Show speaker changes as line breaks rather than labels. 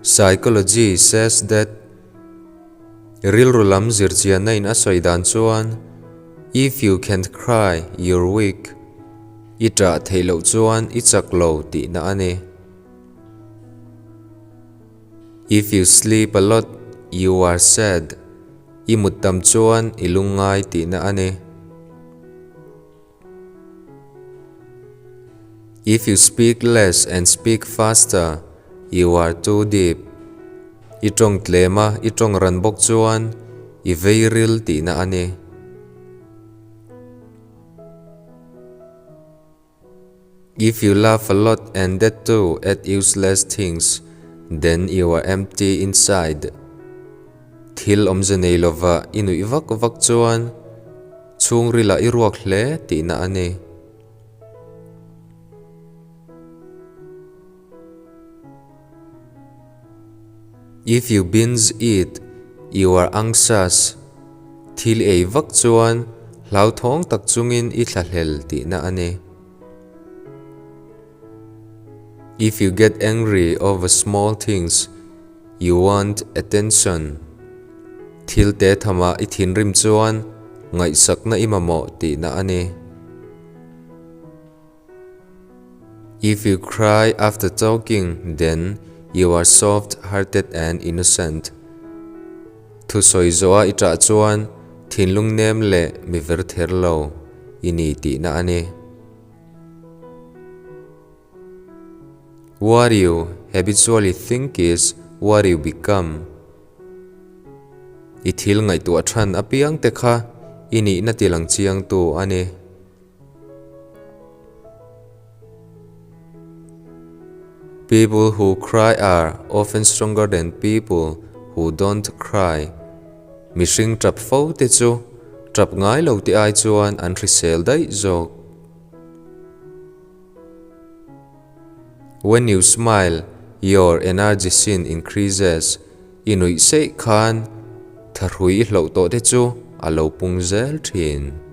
Psychology says that real rulam zirchian na in asoidan chuan if you can't cry, you're weak. Itra theilo chuan ichaklo ti na ani. If you sleep a lot, you are sad. Imuttam chuan ilungai ti na ani. If you speak less and speak faster, you are too deep. Itong tlema itong ranbok chuan iveiril ti na ani. If you laugh a lot and that too at useless things, then you are empty inside. Thil omjanei lova inu ivak vak chuan chung rila iruak hle ti na ani. If you binge eat, you are anxious. Thil ei vak chuan hlau thong tak chungin I thlalhel ti na ani. If you get angry over small things, you want attention. Thil te thama I thinrim chuan ngai sak na imamo ti na ani. If you cry after talking, then you are soft-hearted and innocent. Thu soizoa itra chuan thinlung nem le miver therlo ini ti na ani. What you habitually think is what you become. Ithil ngai tu athan apiang tekha ini na tilang chiang tu ani. People who cry are often stronger than people who don't cry. Mishing trap fo te chu trap ngai lo ti ai chuan an risel dai zok. When you smile, your energy sin increases. Inui sei khan tharhui lo to te chu alo pungzel thin.